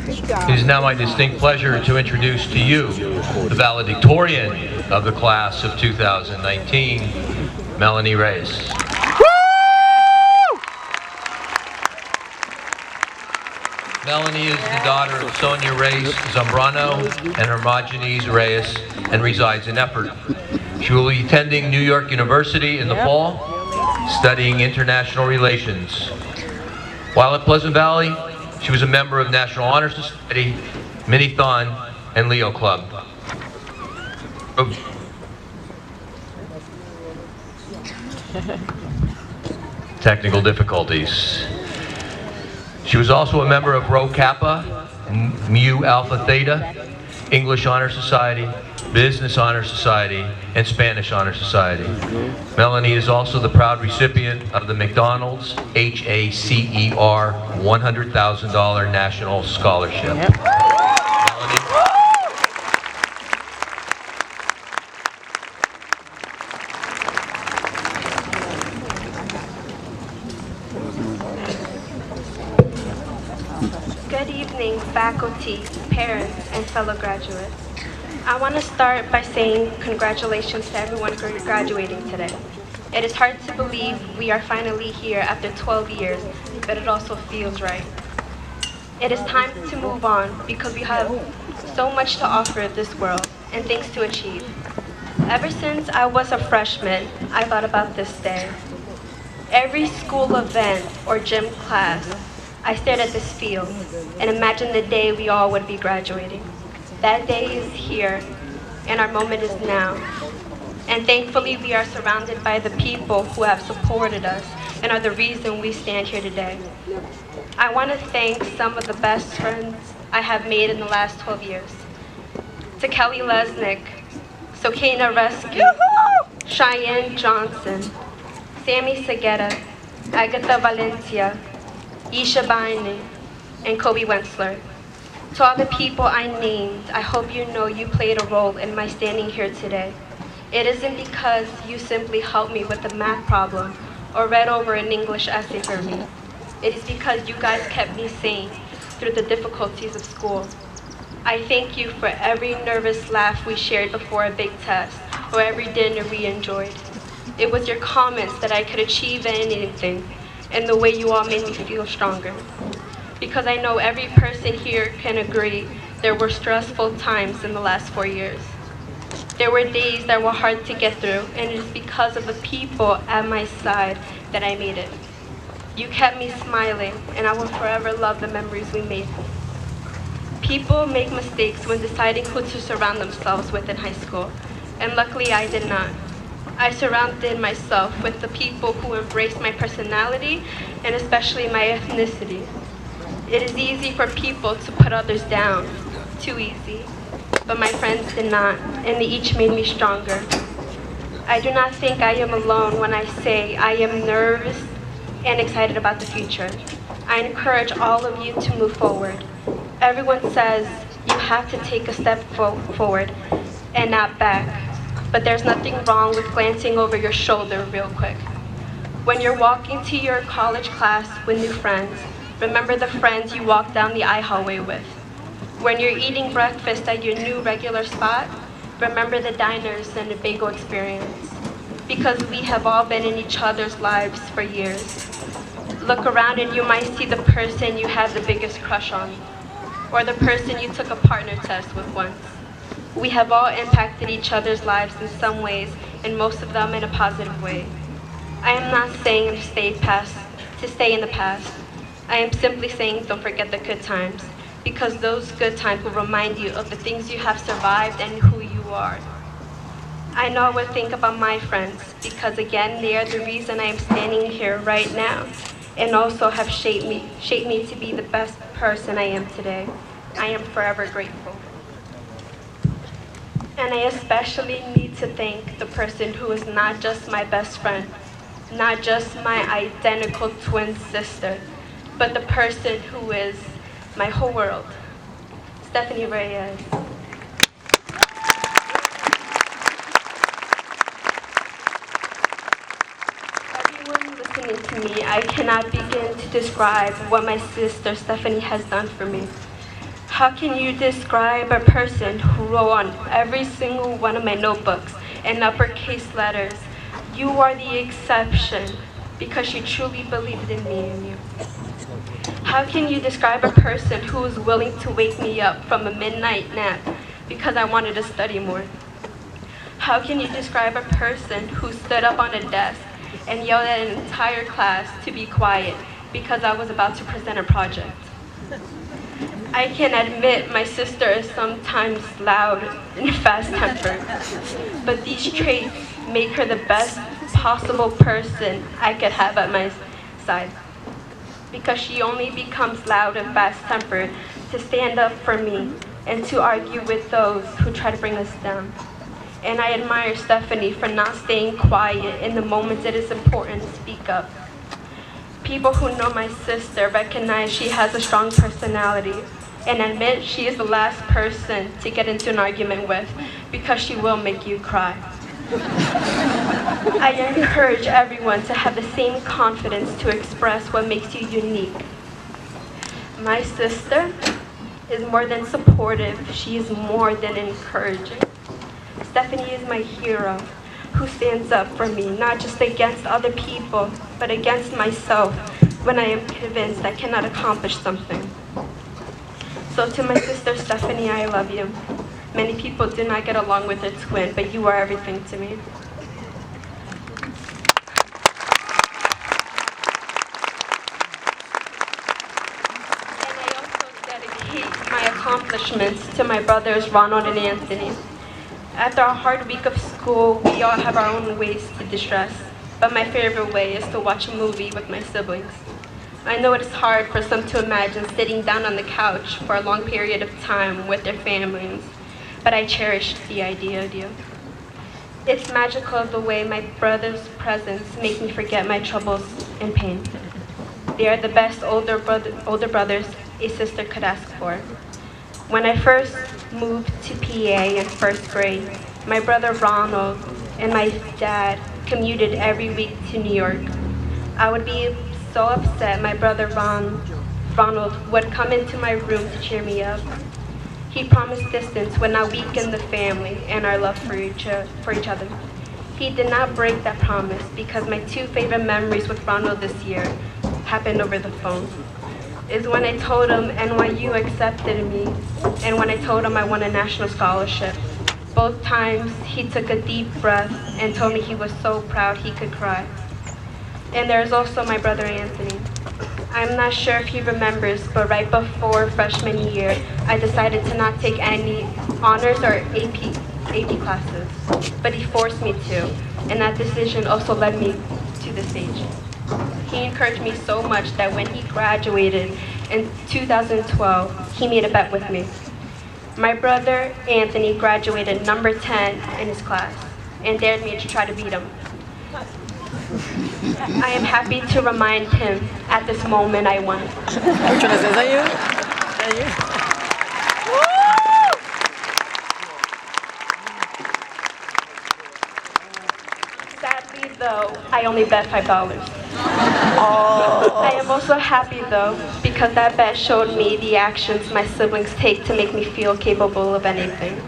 It is now my distinct pleasure to introduce to you the valedictorian of the class of 2019, Melanie Reyes. Melanie is the daughter of Sonia Reyes Zambrano and Hermogenes Reyes and resides in Effort. She will be attending New York University in the fall, studying international relations. While at Pleasant Valley, she was a member of National Honor Society, Minithon, and Leo Club. Technical difficulties. She was also a member of Rho Kappa, Mu Alpha Theta, English Honor Society, Business Honor Society, and Spanish Honor Society. Melanie is also the proud recipient of the McDonald's HACER $100,000 National Scholarship. Melanie. Good evening, faculty, parents, and fellow graduates. I want to start by saying congratulations to everyone graduating today. It is hard to believe we are finally here after 12 years, but it also feels right. It is time to move on because we have so much to offer this world and things to achieve. Ever since I was a freshman, I thought about this day. Every school event or gym class, I stared at this field and imagined the day we all would be graduating. That day is here, and our moment is now. And thankfully, we are surrounded by the people who have supported us and are the reason we stand here today. I want to thank some of the best friends I have made in the last 12 years. To Kelly Lesnick, Sokena Rescue, Cheyenne Johnson, Sammy Segura, Agatha Valencia, Isha Baini, and Kobe Wentzler. To all the people I named, I hope you know you played a role in my standing here today. It isn't because you simply helped me with a math problem or read over an English essay for me. It is because you guys kept me sane through the difficulties of school. I thank you for every nervous laugh we shared before a big test or every dinner we enjoyed. It was your comments that I could achieve anything and the way you all made me feel stronger. Because I know every person here can agree there were stressful times in the last 4 years. There were days that were hard to get through, and it is because of the people at my side that I made it. You kept me smiling, and I will forever love the memories we made. People make mistakes when deciding who to surround themselves with in high school, and luckily I did not. I surrounded myself with the people who embraced my personality, and especially my ethnicity. It is easy for people to put others down, too easy. But my friends did not, and they each made me stronger. I do not think I am alone when I say I am nervous and excited about the future. I encourage all of you to move forward. Everyone says you have to take a step forward and not back, but there's nothing wrong with glancing over your shoulder real quick. When you're walking to your college class with new friends, remember the friends you walked down the I hallway with. When you're eating breakfast at your new regular spot, remember the diners and the bagel experience. Because we have all been in each other's lives for years. Look around and you might see the person you have the biggest crush on, or the person you took a partner test with once. We have all impacted each other's lives in some ways, and most of them in a positive way. I am not saying to stay in the past. I am simply saying don't forget the good times, because those good times will remind you of the things you have survived and who you are. I know I would think about my friends, because again, they are the reason I am standing here right now, and also have shaped me to be the best person I am today. I am forever grateful. And I especially need to thank the person who is not just my best friend, not just my identical twin sister, but the person who is my whole world, Stephanie Reyes. Everyone listening to me, I cannot begin to describe what my sister Stephanie has done for me. How can you describe a person who wrote on every single one of my notebooks in uppercase letters, "You are the exception," because she truly believed in me and you? How can you describe a person who was willing to wake me up from a midnight nap because I wanted to study more? How can you describe a person who stood up on a desk and yelled at an entire class to be quiet because I was about to present a project? I can admit my sister is sometimes loud and fast-tempered, but these traits make her the best possible person I could have at my side, because she only becomes loud and fast-tempered to stand up for me and to argue with those who try to bring us down. And I admire Stephanie for not staying quiet in the moments it is important to speak up. People who know my sister recognize she has a strong personality and admit she is the last person to get into an argument with because she will make you cry. I encourage everyone to have the same confidence to express what makes you unique. My sister is more than supportive, she is more than encouraging. Stephanie is my hero who stands up for me, not just against other people, but against myself when I am convinced I cannot accomplish something. So to my sister Stephanie, I love you. Many people do not get along with their twin, but you are everything to me. And I also dedicate my accomplishments to my brothers Ronald and Anthony. After a hard week of school, we all have our own ways to distress, but my favorite way is to watch a movie with my siblings. I know it is hard for some to imagine sitting down on the couch for a long period of time with their families, but I cherish the idea of you. It's magical the way my brother's presence make me forget my troubles and pain. They are the best older brothers a sister could ask for. When I first moved to PA in first grade, my brother Ronald and my dad commuted every week to New York. I would be so upset my brother Ronald would come into my room to cheer me up. He promised distance would not weaken the family and our love for each other. He did not break that promise because my two favorite memories with Ronald this year happened over the phone. Is when I told him NYU accepted me and when I told him I won a national scholarship. Both times he took a deep breath and told me he was so proud he could cry. And there's also my brother Anthony. I'm not sure if he remembers, but right before freshman year, I decided to not take any honors or AP classes, but he forced me to, and that decision also led me to the stage. He encouraged me so much that when he graduated in 2012, he made a bet with me. My brother Anthony graduated number 10 in his class and dared me to try to beat him. I am happy to remind him at this moment I won. Which one is this? Is that you? Is that you? Sadly, though, I only bet $5. I am also happy, though, because that bet showed me the actions my siblings take to make me feel capable of anything.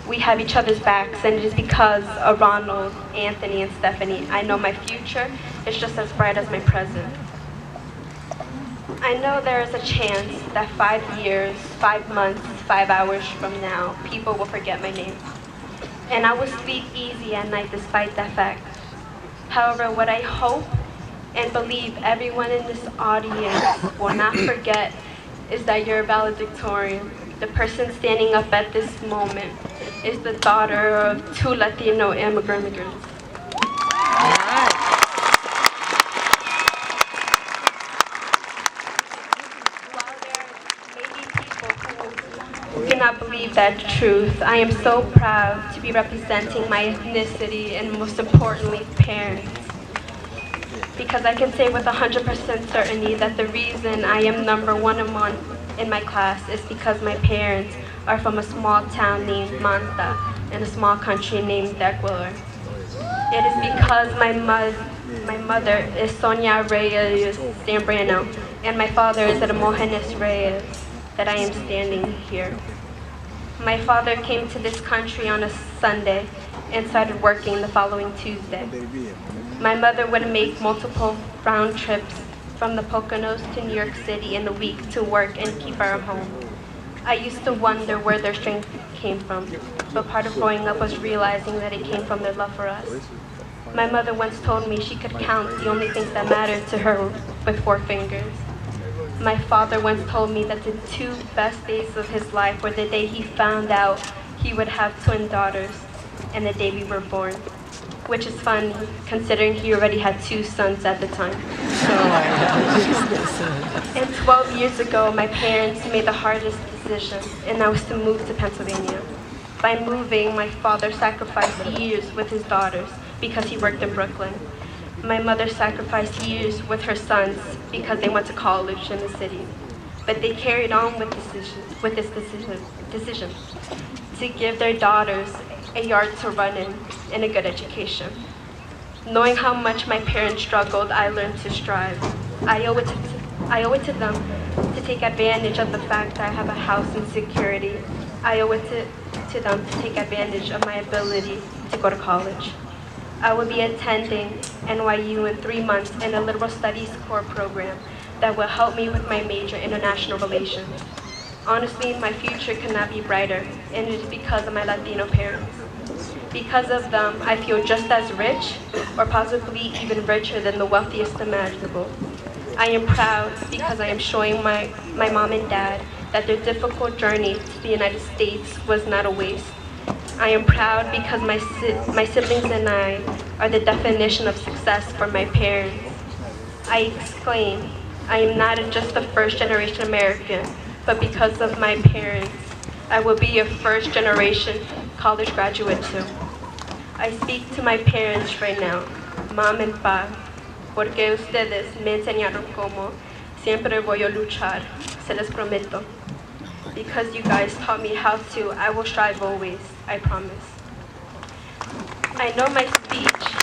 We have each other's backs, and it is because of Ronald, Anthony, and Stephanie I know my future is just as bright as my present. I know there is a chance that 5 years, 5 months, 5 hours from now, people will forget my name. And I will sleep easy at night despite that fact. However, what I hope and believe everyone in this audience will not forget is that you're a valedictorian. The person standing up at this moment is the daughter of 2 Latino immigrants. While there may be people who cannot believe that truth, I am so proud to be representing my ethnicity and most importantly, parents. Because I can say with 100% certainty that the reason I am number one in my class is because my parents are from a small town named Manta in a small country named Ecuador. It is because my mother is Sonia Reyes Zambrano and my father is Hermogenes Reyes. that I am standing here. My father came to this country on a Sunday and started working the following Tuesday. My mother would make multiple round trips from the Poconos to New York City in a week to work and keep our home. I used to wonder where their strength came from, but part of growing up was realizing that it came from their love for us. My mother once told me she could count the only things that mattered to her with 4 fingers. My father once told me that the 2 best days of his life were the day he found out he would have twin daughters and the day we were born, which is funny considering he already had 2 sons at the time. And 12 years ago, my parents made the hardest decision, and that was to move to Pennsylvania. By moving, my father sacrificed years with his daughters because he worked in Brooklyn. My mother sacrificed years with her sons because they went to college in the city. But they carried on with this decision to give their daughters a yard to run in and a good education. Knowing how much my parents struggled, I learned to strive. I owe it to them to take advantage of the fact that I have a house and security. I owe it to them to take advantage of my ability to go to college. I will be attending NYU in 3 months in a liberal studies core program that will help me with my major, international relations. Honestly, my future could not be brighter, and it is because of my Latino parents. Because of them, I feel just as rich, or possibly even richer than the wealthiest imaginable. I am proud because I am showing my mom and dad that their difficult journey to the United States was not a waste. I am proud because my siblings and I are the definition of success for my parents. I exclaim, I am not just a first-generation American, but because of my parents, I will be a first-generation college graduate too. I speak to my parents right now, Mom and Pa, porque ustedes me enseñaron cómo siempre voy a luchar, se les prometo. Because you guys taught me how to, I will strive always, I promise. I know my speech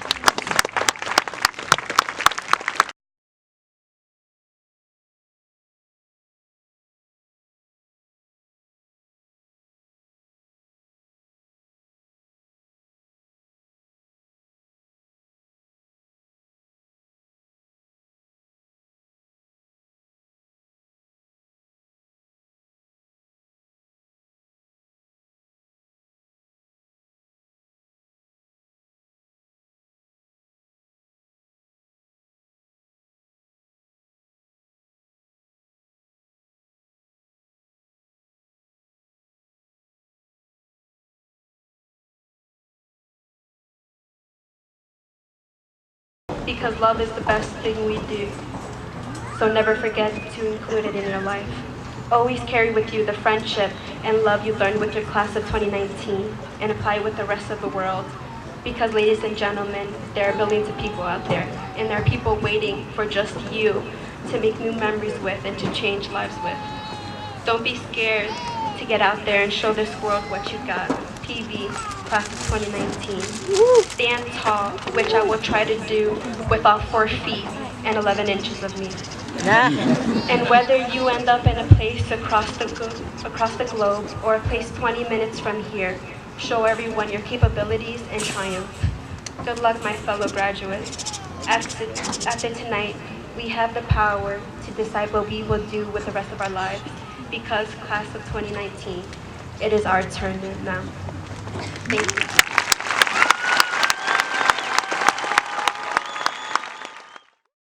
because love is the best thing we do. So never forget to include it in your life. Always carry with you the friendship and love you learned with your class of 2019 and apply it with the rest of the world. Because ladies and gentlemen, there are billions of people out there, and there are people waiting for just you to make new memories with and to change lives with. Don't be scared to get out there and show this world what you got. PV, class of 2019. Stand tall, which I will try to do with all 4 feet and 11 inches of me. Yeah. And whether you end up in a place across the globe or a place 20 minutes from here, show everyone your capabilities and triumph. Good luck, my fellow graduates. After tonight, we have the power to decide what we will do with the rest of our lives. Because class of 2019, it is our turn now. Thank you.